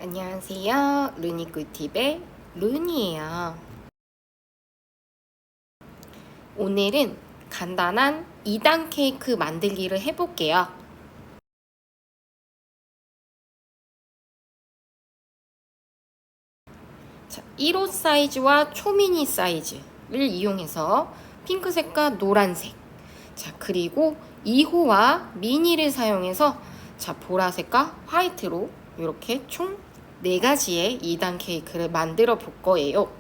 안녕하세요. 루니꿀팁의 루니예요. 오늘은 간단한 2단 케이크 만들기를 해볼게요. 자, 1호 사이즈와 초미니 사이즈를 이용해서 핑크색과 노란색, 자 그리고 2호와 미니를 사용해서 자 보라색과 화이트로 이렇게 총 4가지의 2단 케이크를 만들어 볼 거예요.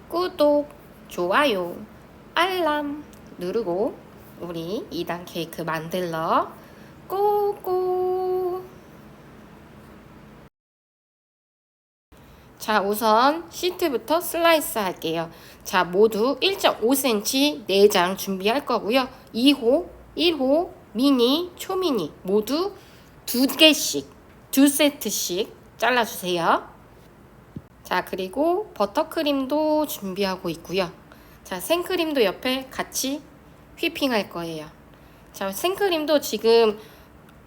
구독, 좋아요, 알람 누르고 우리 2단 케이크 만들러 고고! 자, 우선 시트부터 슬라이스 할게요. 자, 모두 1.5cm 4장 준비할 거고요. 2호, 1호, 미니, 초미니 모두 2개씩, 2세트씩 잘라주세요. 자, 그리고 버터크림도 준비하고 있고요. 자, 생크림도 옆에 같이 휘핑할 거예요. 자, 생크림도 지금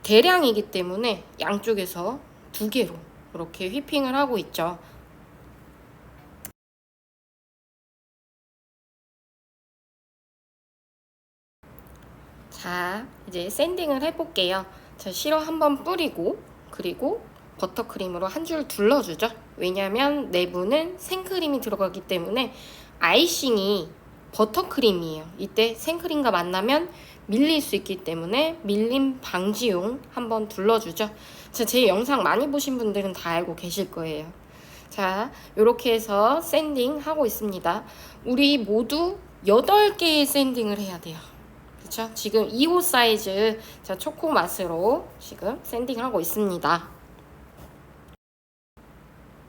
대량이기 때문에 양쪽에서 2개로 이렇게 휘핑을 하고 있죠. 자, 이제 샌딩을 해볼게요. 자, 시럽 한번 뿌리고 그리고 버터크림으로 한 줄 둘러주죠. 왜냐면 내부는 생크림이 들어가기 때문에 아이싱이 버터크림이에요. 이때 생크림과 만나면 밀릴 수 있기 때문에 밀림 방지용 한번 둘러주죠. 자, 제 영상 많이 보신 분들은 다 알고 계실 거예요. 자, 이렇게 해서 샌딩 하고 있습니다. 우리 모두 8개의 샌딩을 해야 돼요. 그쵸? 지금 2호 사이즈 자 초코 맛으로 지금 샌딩하고 있습니다.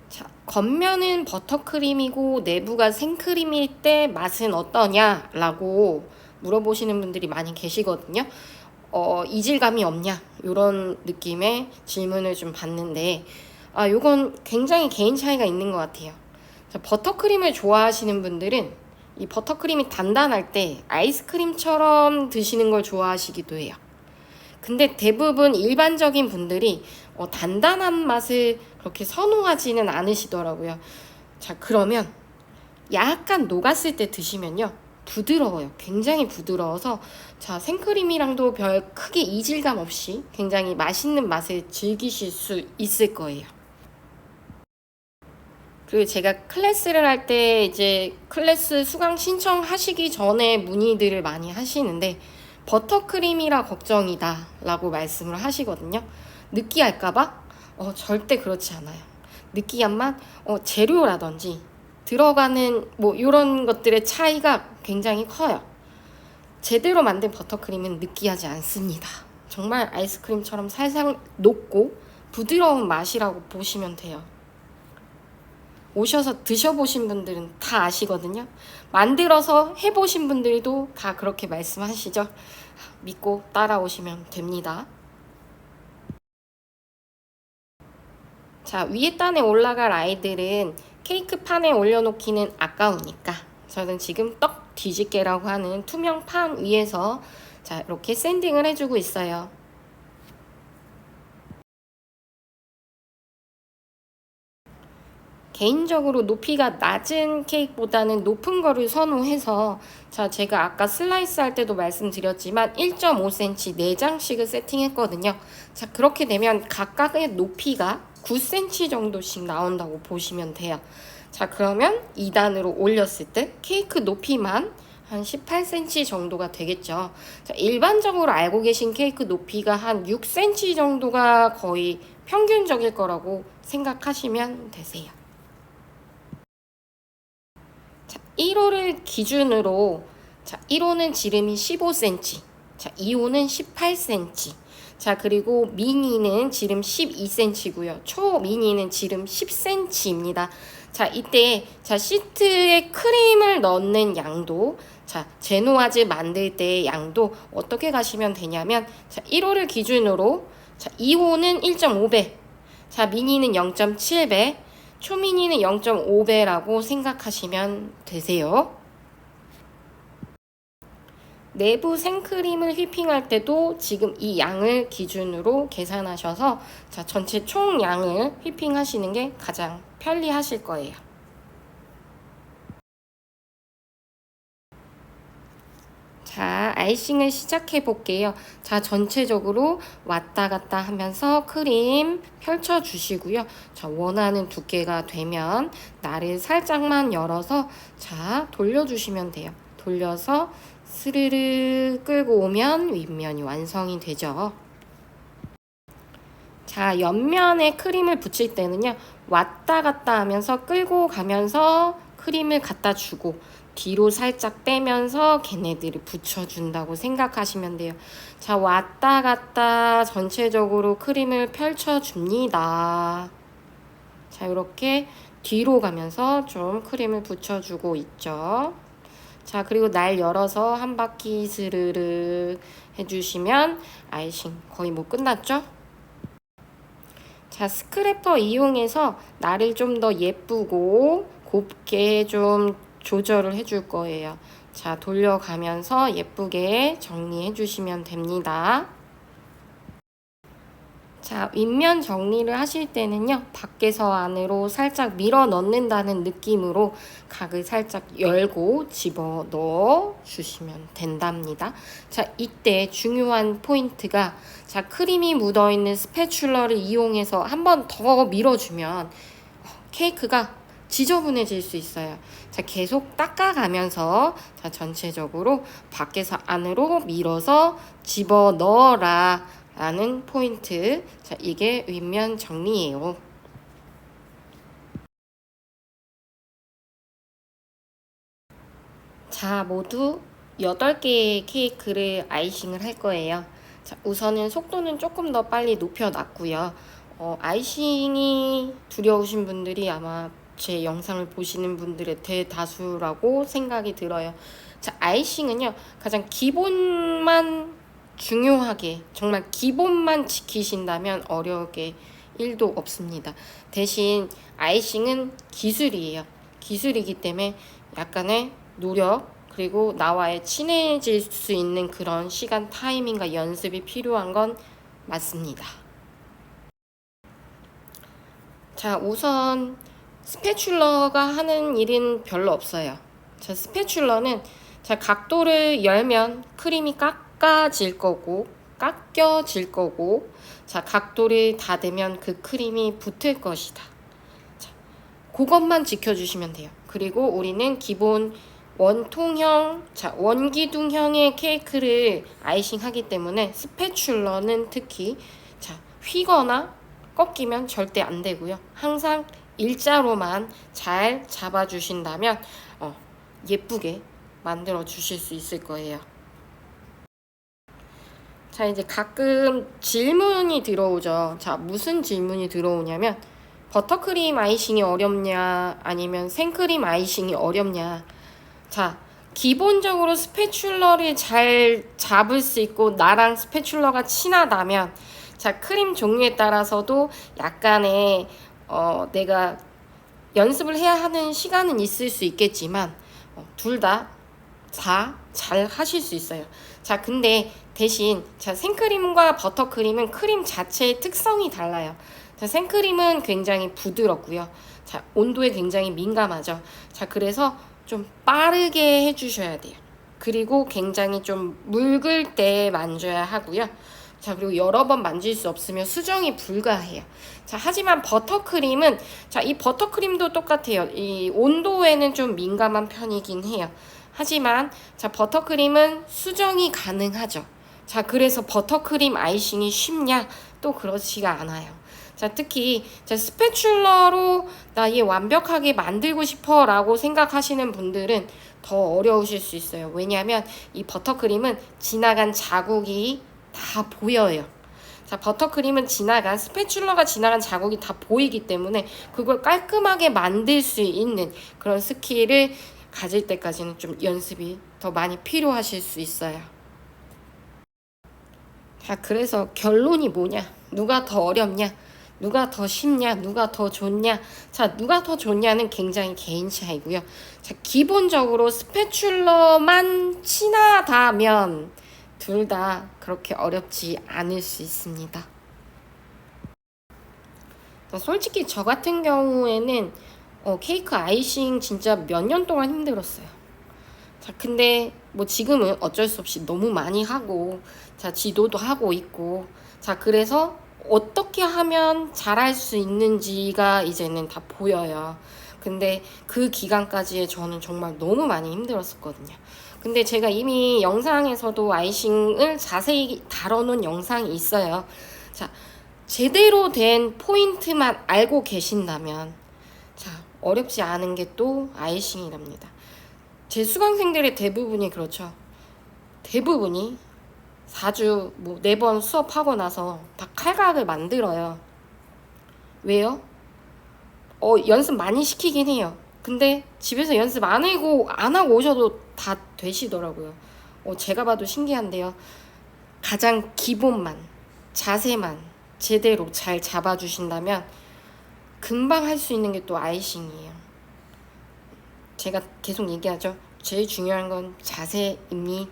자, 겉면은 버터크림이고 내부가 생크림일 때 맛은 어떠냐? 라고 물어보시는 분들이 많이 계시거든요. 이질감이 없냐? 이런 느낌의 질문을 좀 받는데, 요건 굉장히 개인 차이가 있는 것 같아요. 자, 버터크림을 좋아하시는 분들은 이 버터크림이 단단할 때 아이스크림처럼 드시는 걸 좋아하시기도 해요. 근데 대부분 일반적인 분들이 단단한 맛을 그렇게 선호하지는 않으시더라고요. 자, 그러면 약간 녹았을 때 드시면요. 부드러워요. 굉장히 부드러워서 자, 생크림이랑도 별 크게 이질감 없이 굉장히 맛있는 맛을 즐기실 수 있을 거예요. 그리고 제가 클래스를 할 때 이제 클래스 수강 신청하시기 전에 문의들을 많이 하시는데 버터크림이라 걱정이다 라고 말씀을 하시거든요. 느끼할까봐? 절대 그렇지 않아요. 느끼한 맛, 재료라든지 들어가는 뭐 이런 것들의 차이가 굉장히 커요. 제대로 만든 버터크림은 느끼하지 않습니다. 정말 아이스크림처럼 살살 녹고 부드러운 맛이라고 보시면 돼요. 오셔서 드셔보신 분들은 다 아시거든요. 만들어서 해보신 분들도 다 그렇게 말씀하시죠. 믿고 따라오시면 됩니다. 자, 위에 단에 올라갈 아이들은 케이크 판에 올려놓기는 아까우니까 저는 지금 떡 뒤집개라고 하는 투명 판 위에서 자, 이렇게 샌딩을 해주고 있어요. 개인적으로 높이가 낮은 케이크보다는 높은 거를 선호해서 자, 제가 아까 슬라이스 할 때도 말씀드렸지만 1.5cm 4장씩을 세팅했거든요. 자, 그렇게 되면 각각의 높이가 9cm 정도씩 나온다고 보시면 돼요. 자, 그러면 2단으로 올렸을 때 케이크 높이만 한 18cm 정도가 되겠죠. 자, 일반적으로 알고 계신 케이크 높이가 한 6cm 정도가 거의 평균적일 거라고 생각하시면 되세요. 1호를 기준으로 자, 1호는 지름이 15cm, 자, 2호는 18cm, 자, 그리고 미니는 지름 12cm고요. 초미니는 지름 10cm입니다. 자, 이때 자, 시트에 크림을 넣는 양도 자, 제노아즈 만들 때의 양도 어떻게 가시면 되냐면 자, 1호를 기준으로 자, 2호는 1.5배, 자, 미니는 0.7배, 초미니는 0.5배라고 생각하시면 되세요. 내부 생크림을 휘핑할 때도 지금 이 양을 기준으로 계산하셔서 자, 전체 총 양을 휘핑하시는 게 가장 편리하실 거예요. 자, 아이싱을 시작해 볼게요. 자, 전체적으로 왔다 갔다 하면서 크림 펼쳐 주시고요. 자, 원하는 두께가 되면 날을 살짝만 열어서 자, 돌려주시면 돼요. 돌려서 스르르 끌고 오면 윗면이 완성이 되죠. 자, 옆면에 크림을 붙일 때는요, 왔다 갔다 하면서 끌고 가면서 크림을 갖다 주고, 뒤로 살짝 빼면서 걔네들을 붙여준다고 생각하시면 돼요. 자, 왔다 갔다 전체적으로 크림을 펼쳐줍니다. 자, 이렇게 뒤로 가면서 좀 크림을 붙여주고 있죠. 자, 그리고 날 열어서 한 바퀴 스르르 해주시면 아이싱 거의 뭐 끝났죠? 자, 스크래퍼 이용해서 날을 좀 더 예쁘고 곱게 좀 조절을 해줄 거예요. 자, 돌려가면서 예쁘게 정리해 주시면 됩니다. 자, 윗면 정리를 하실 때는요, 밖에서 안으로 살짝 밀어 넣는다는 느낌으로 각을 살짝 열고 집어 넣어 주시면 된답니다. 자, 이때 중요한 포인트가 자, 크림이 묻어 있는 스패츌러를 이용해서 한 번 더 밀어주면 케이크가 지저분해질 수 있어요. 자, 계속 닦아가면서 자, 전체적으로 밖에서 안으로 밀어서 집어 넣어라 라는 포인트. 자, 이게 윗면 정리예요. 자, 모두 8개의 케이크를 아이싱을 할 거예요. 자, 우선은 속도는 조금 더 빨리 높여놨고요. 아이싱이 두려우신 분들이 아마 제 영상을 보시는 분들의 대다수라고 생각이 들어요. 자, 아이싱은요, 가장 기본만 중요하게, 정말 기본만 지키신다면 어려울 게 1도 없습니다. 대신 아이싱은 기술이에요. 기술이기 때문에 약간의 노력, 그리고 나와의 친해질 수 있는 그런 시간, 타이밍과 연습이 필요한 건 맞습니다. 자, 우선 스패츌러가 하는 일은 별로 없어요. 자, 스패츌러는 자, 각도를 열면 크림이 깎여질 거고, 자, 각도를 닫으면 그 크림이 붙을 것이다. 자, 그것만 지켜주시면 돼요. 그리고 우리는 기본 원통형, 자, 원기둥형의 케이크를 아이싱 하기 때문에 스패츌러는 특히 자, 휘거나 꺾이면 절대 안 되고요. 항상 일자로만 잘 잡아주신다면 예쁘게 만들어 주실 수 있을 거예요. 자, 이제 가끔 질문이 들어오죠. 자, 무슨 질문이 들어오냐면 버터크림 아이싱이 어렵냐 아니면 생크림 아이싱이 어렵냐. 자, 기본적으로 스패츌러를 잘 잡을 수 있고 나랑 스패츌러가 친하다면 자, 크림 종류에 따라서도 약간의 내가 연습을 해야 하는 시간은 있을 수 있겠지만 둘 다 잘 하실 수 있어요. 자, 근데 대신 자, 생크림과 버터크림은 크림 자체의 특성이 달라요. 자, 생크림은 굉장히 부드럽고요. 자, 온도에 굉장히 민감하죠. 자, 그래서 좀 빠르게 해주셔야 돼요. 그리고 굉장히 좀 묽을 때 만져야 하고요. 자, 그리고 여러 번 만질 수 없으면 수정이 불가해요. 자, 하지만 버터크림은 자, 이 버터크림도 똑같아요. 이 온도에는 좀 민감한 편이긴 해요. 하지만 자, 버터크림은 수정이 가능하죠. 자, 그래서 버터크림 아이싱이 쉽냐? 또 그렇지가 않아요. 자, 특히 자, 스패츌러로 나 얘 완벽하게 만들고 싶어 라고 생각하시는 분들은 더 어려우실 수 있어요. 왜냐하면 이 버터크림은 지나간 자국이 다 보여요. 자, 버터크림은 스패츌러가 지나간 자국이 다 보이기 때문에 그걸 깔끔하게 만들 수 있는 그런 스킬을 가질 때까지는 좀 연습이 더 많이 필요하실 수 있어요. 자, 그래서 결론이 뭐냐? 누가 더 어렵냐? 누가 더 쉽냐, 누가 더 좋냐. 자, 누가 더 좋냐는 굉장히 개인 차이고요. 자, 기본적으로 스패츌러만 친하다면 둘 다 그렇게 어렵지 않을 수 있습니다. 솔직히 저 같은 경우에는 케이크 아이싱 진짜 몇 년 동안 힘들었어요. 자, 근데 뭐 지금은 어쩔 수 없이 너무 많이 하고, 자, 지도도 하고 있고, 자, 그래서 어떻게 하면 잘할 수 있는지가 이제는 다 보여요. 근데 그 기간까지에 저는 정말 너무 많이 힘들었었거든요. 근데 제가 이미 영상에서도 아이싱을 자세히 다뤄놓은 영상이 있어요. 자, 제대로 된 포인트만 알고 계신다면, 자, 어렵지 않은 게 또 아이싱이랍니다. 제 수강생들의 대부분이 그렇죠. 대부분이 4주, 뭐 4번 수업하고 나서 다 칼각을 만들어요. 왜요? 연습 많이 시키긴 해요. 근데 집에서 연습 안 하고 오셔도 다 되시더라고요. 제가 봐도 신기한데요. 가장 기본만, 자세만 제대로 잘 잡아주신다면 금방 할 수 있는 게 또 아이싱이에요. 제가 계속 얘기하죠. 제일 중요한 건 자세입니다.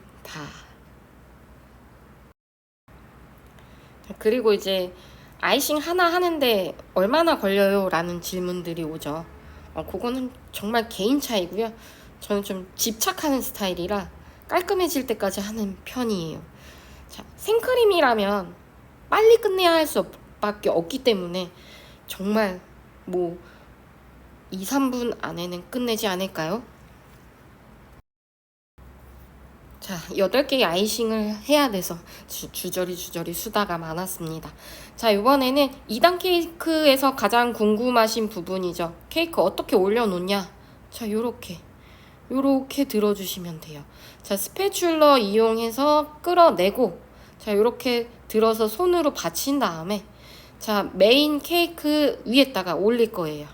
그리고 이제 아이싱 하나 하는데 얼마나 걸려요? 라는 질문들이 오죠. 그거는 정말 개인 차이고요. 저는 좀 집착하는 스타일이라 깔끔해질 때까지 하는 편이에요. 자, 생크림이라면 빨리 끝내야 할 수밖에 없기 때문에 정말 뭐 2, 3분 안에는 끝내지 않을까요? 자, 8개의 아이싱을 해야 돼서 주저리 수다가 많았습니다. 자, 이번에는 2단 케이크에서 가장 궁금하신 부분이죠. 케이크 어떻게 올려놓냐? 자, 요렇게 들어주시면 돼요. 자, 스패츌러 이용해서 끌어내고, 자, 요렇게 들어서 손으로 받친 다음에, 자, 메인 케이크 위에다가 올릴 거예요.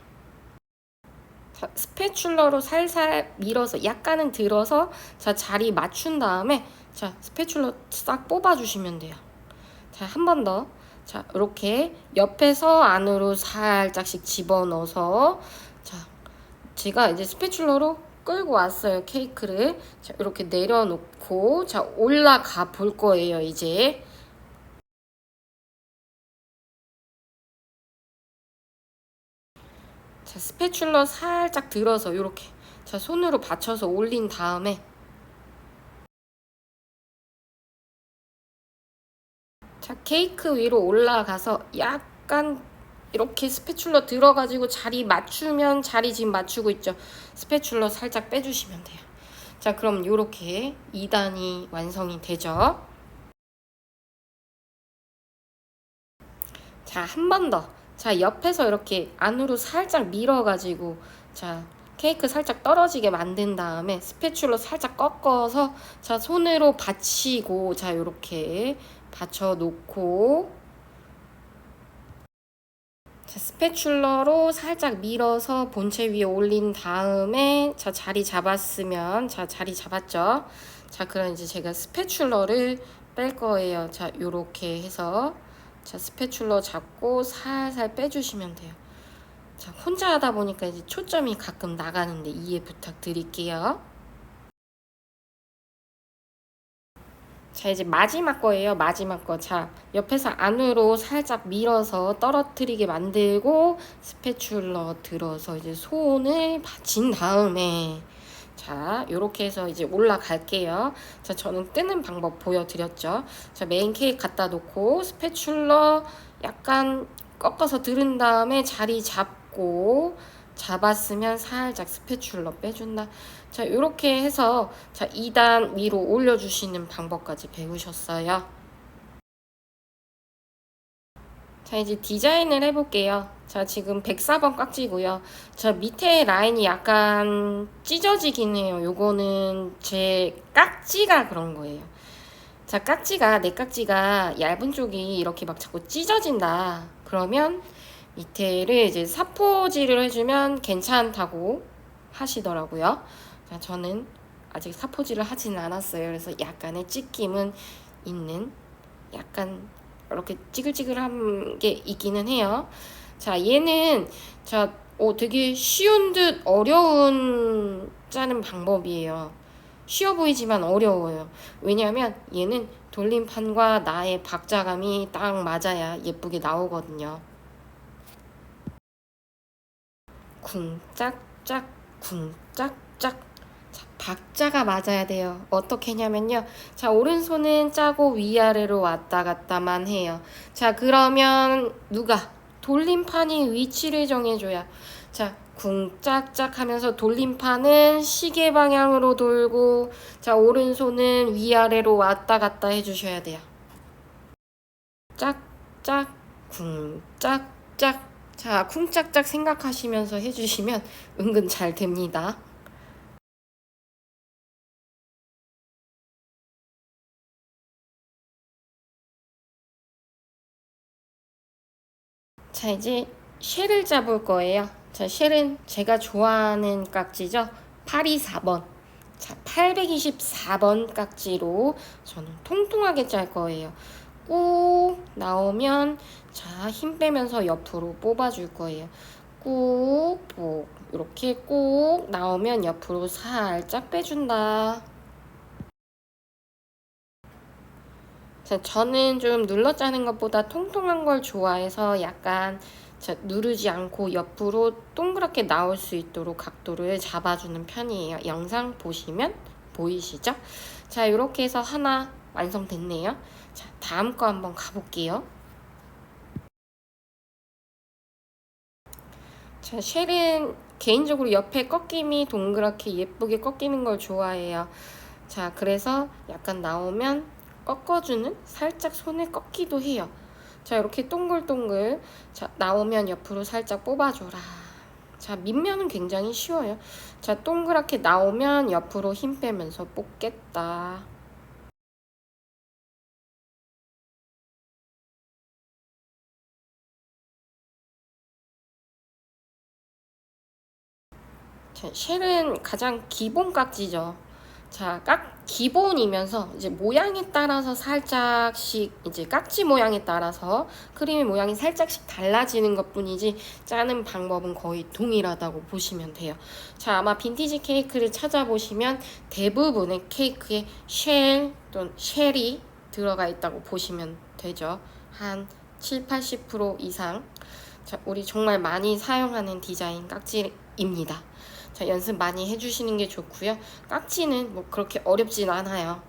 자, 스패츌러로 살살 밀어서 약간은 들어서, 자, 자리 맞춘 다음에, 자, 스패츌러 싹 뽑아주시면 돼요. 자, 한 번 더. 자, 이렇게 옆에서 안으로 살짝씩 집어넣어서, 자, 제가 이제 스패츌러로 끌고 왔어요, 케이크를. 자, 이렇게 내려놓고, 자, 올라가 볼 거예요, 이제. 자, 스패츌러 살짝 들어서 이렇게, 자, 손으로 받쳐서 올린 다음에, 자, 케이크 위로 올라가서 약간 이렇게 스패츌러 들어가지고 자리 맞추면, 자리 지금 맞추고 있죠. 스패츌러 살짝 빼주시면 돼요. 자, 그럼 이렇게 2단이 완성이 되죠. 자, 한 번 더. 자, 옆에서 이렇게 안으로 살짝 밀어가지고, 자, 케이크 살짝 떨어지게 만든 다음에 스패츌러 살짝 꺾어서, 자, 손으로 받치고, 자, 요렇게 받쳐 놓고, 자, 스패츌러로 살짝 밀어서 본체 위에 올린 다음에, 자, 자리 잡았으면, 자, 자리 잡았죠? 자, 그럼 이제 제가 스패츌러를 뺄 거예요. 자, 요렇게 해서, 자, 스패츌러 잡고 살살 빼주시면 돼요. 자, 혼자 하다 보니까 이제 초점이 가끔 나가는데 이해 부탁드릴게요. 자, 이제 마지막 거예요. 마지막 거. 자, 옆에서 안으로 살짝 밀어서 떨어뜨리게 만들고 스패츌러 들어서 이제 손을 받친 다음에, 자, 요렇게 해서 이제 올라갈게요. 자, 저는 뜨는 방법 보여드렸죠. 자, 메인 케이크 갖다 놓고 스패츌러 약간 꺾어서 들은 다음에 자리 잡고, 잡았으면 살짝 스패츌러 빼준다. 자, 요렇게 해서, 자, 2단 위로 올려주시는 방법까지 배우셨어요. 자, 이제 디자인을 해볼게요. 자, 지금 104번 깍지고요. 저 밑에 라인이 약간 찢어지긴 해요. 요거는 제 깍지가 그런 거예요. 자, 내 깍지가 얇은 쪽이 이렇게 막 자꾸 찢어진다. 그러면 밑에를 이제 사포질을 해주면 괜찮다고 하시더라고요. 자, 저는 아직 사포질을 하지는 않았어요. 그래서 약간의 찢김은 있는, 약간 이렇게 찌글찌글한 게 있기는 해요. 자, 얘는 되게 쉬운 듯 어려운 짜는 방법이에요. 쉬워 보이지만 어려워요. 왜냐하면 얘는 돌림판과 나의 박자감이 딱 맞아야 예쁘게 나오거든요. 쿵짝짝 쿵짝짝. 자, 박자가 맞아야 돼요. 어떻게 하냐면요. 자, 오른손은 짜고 위아래로 왔다 갔다만 해요. 자, 그러면 누가? 돌림판이 위치를 정해줘야. 자, 쿵짝짝 하면서 돌림판은 시계 방향으로 돌고, 자, 오른손은 위아래로 왔다 갔다 해주셔야 돼요. 짝짝 쿵짝짝. 자, 쿵짝짝 생각하시면서 해주시면 은근 잘 됩니다. 자, 이제 쉘을 짜볼 거예요. 자, 쉘은 제가 좋아하는 깍지죠. 824번. 자, 824번 깍지로 저는 통통하게 짤 거예요. 꾹 나오면 자, 힘 빼면서 옆으로 뽑아줄 거예요. 꾹, 이렇게 꾹 나오면 옆으로 살짝 빼준다. 자, 저는 좀 눌러 짜는 것보다 통통한 걸 좋아해서 약간 누르지 않고 옆으로 동그랗게 나올 수 있도록 각도를 잡아주는 편이에요. 영상 보시면 보이시죠? 자, 이렇게 해서 하나 완성됐네요. 자, 다음 거 한번 가볼게요. 자, 쉘은 개인적으로 옆에 꺾임이 동그랗게 예쁘게 꺾이는 걸 좋아해요. 자, 그래서 약간 나오면 꺾어주는 살짝 손을 꺾기도 해요. 자, 이렇게 동글동글. 자, 나오면 옆으로 살짝 뽑아줘라. 자, 밑면은 굉장히 쉬워요. 자, 동그랗게 나오면 옆으로 힘 빼면서 뽑겠다. 자, 쉘은 가장 기본 깍지죠. 자, 기본이면서 이제 모양에 따라서 살짝씩 이제 깍지 모양에 따라서 크림의 모양이 살짝씩 달라지는 것뿐이지 짜는 방법은 거의 동일하다고 보시면 돼요. 자, 아마 빈티지 케이크를 찾아보시면 대부분의 케이크에 또는 쉘이 들어가 있다고 보시면 되죠. 한 7, 80% 이상. 자, 우리 정말 많이 사용하는 디자인 깍지입니다. 자, 연습 많이 해주시는 게 좋고요. 깍지는 뭐 그렇게 어렵진 않아요.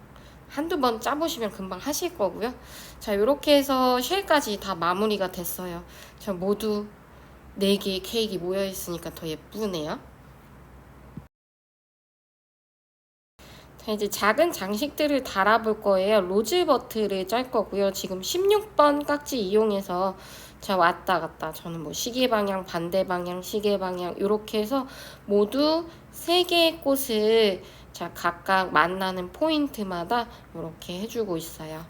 한두 번 짜보시면 금방 하실 거고요. 자, 이렇게 해서 쉘까지 다 마무리가 됐어요. 자, 모두 4개의 케이크 모여있으니까 더 예쁘네요. 자, 이제 작은 장식들을 달아볼 거예요. 로즈버트를 짤 거고요. 지금 16번 깍지 이용해서 자, 왔다 갔다 저는 뭐 시계 방향, 반대 방향, 시계 방향 이렇게 해서 모두 3개의 꽃을 자, 각각 만나는 포인트마다 이렇게 해주고 있어요.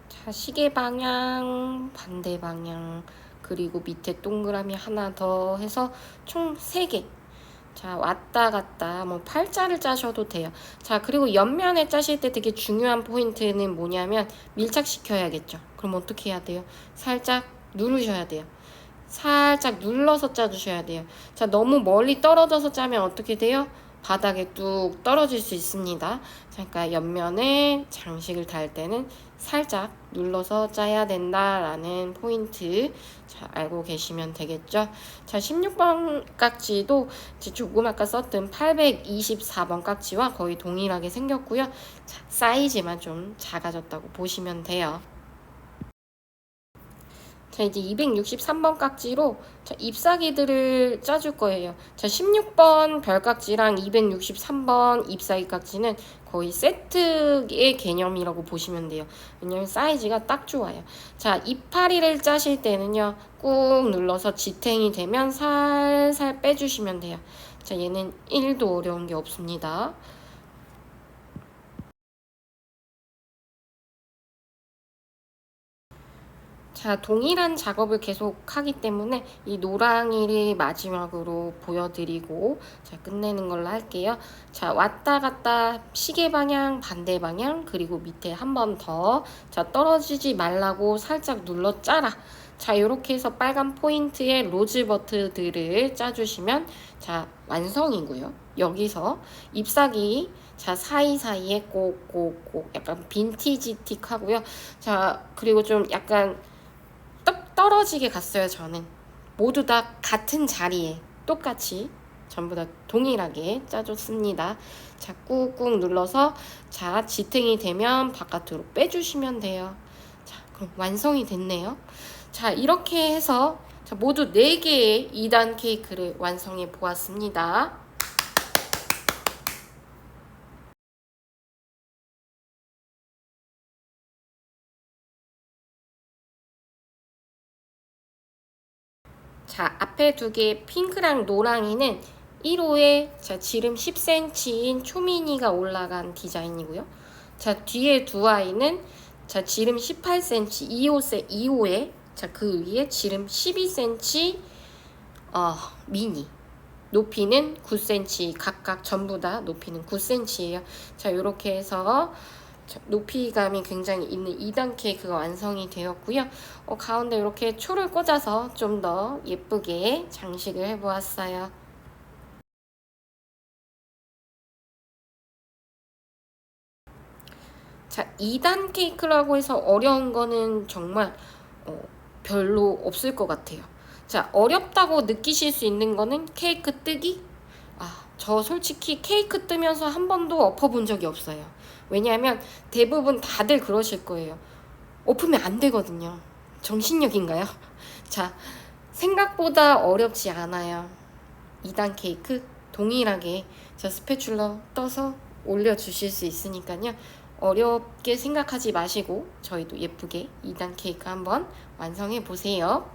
자, 시계 방향, 반대 방향, 그리고 밑에 동그라미 하나 더 해서 총 3개. 자, 왔다 갔다 뭐 팔자를 짜셔도 돼요. 자, 그리고 옆면에 짜실 때 되게 중요한 포인트는 뭐냐면 밀착시켜야겠죠. 그럼 어떻게 해야 돼요? 살짝 누르셔야 돼요. 살짝 눌러서 짜주셔야 돼요. 자, 너무 멀리 떨어져서 짜면 어떻게 돼요? 바닥에 뚝 떨어질 수 있습니다. 자, 그러니까 옆면에 장식을 달 때는 살짝 눌러서 짜야 된다라는 포인트 자, 알고 계시면 되겠죠. 자, 16번 깍지도 조금 아까 썼던 824번 깍지와 거의 동일하게 생겼고요. 자, 사이즈만 좀 작아졌다고 보시면 돼요. 자, 이제 263번 깍지로 자, 잎사귀들을 짜줄 거예요. 자, 16번 별깍지랑 263번 잎사귀 깍지는 거의 세트의 개념이라고 보시면 돼요. 왜냐면 사이즈가 딱 좋아요. 자, 이파리를 짜실 때는요. 꾹 눌러서 지탱이 되면 살살 빼주시면 돼요. 자, 얘는 1도 어려운 게 없습니다. 자, 동일한 작업을 계속 하기 때문에 이 노랑이를 마지막으로 보여드리고 자, 끝내는 걸로 할게요. 자, 왔다 갔다 시계 방향, 반대 방향, 그리고 밑에 한 번 더. 자, 떨어지지 말라고 살짝 눌러 짜라. 자, 이렇게 해서 빨간 포인트에 로즈버트들을 짜주시면 자, 완성이고요. 여기서 잎사귀 자, 사이사이에 꼭꼭꼭 약간 빈티지틱 하고요. 자, 그리고 좀 약간 떡 떨어지게 갔어요. 저는 모두 다 같은 자리에 똑같이 전부 다 동일하게 짜줬습니다. 자, 꾹꾹 눌러서 자, 지탱이 되면 바깥으로 빼주시면 돼요. 자, 그럼 완성이 됐네요. 자, 이렇게 해서 자, 모두 4개의 2단 케이크를 완성해 보았습니다. 자, 앞에 2개 핑크랑 노랑이는 1호에 자, 지름 10cm인 초미니가 올라간 디자인이고요. 자, 뒤에 2아이는 자, 지름 18cm 2호에 자, 그 위에 지름 12cm 미니. 높이는 9cm, 각각 전부 다 높이는 9cm예요. 자, 이렇게 해서 높이감이 굉장히 있는 2단 케이크가 완성이 되었고요. 가운데 이렇게 초를 꽂아서 좀 더 예쁘게 장식을 해보았어요. 자, 2단 케이크라고 해서 어려운 거는 정말 별로 없을 것 같아요. 자, 어렵다고 느끼실 수 있는 거는 케이크 뜨기? 저 솔직히 케이크 뜨면서 한 번도 엎어본 적이 없어요. 왜냐하면 대부분 다들 그러실 거예요. 엎으면 안 되거든요. 정신력인가요? 자, 생각보다 어렵지 않아요. 2단 케이크 동일하게 자, 스패츌러 떠서 올려주실 수 있으니까요. 어렵게 생각하지 마시고 저희도 예쁘게 2단 케이크 한번 완성해 보세요.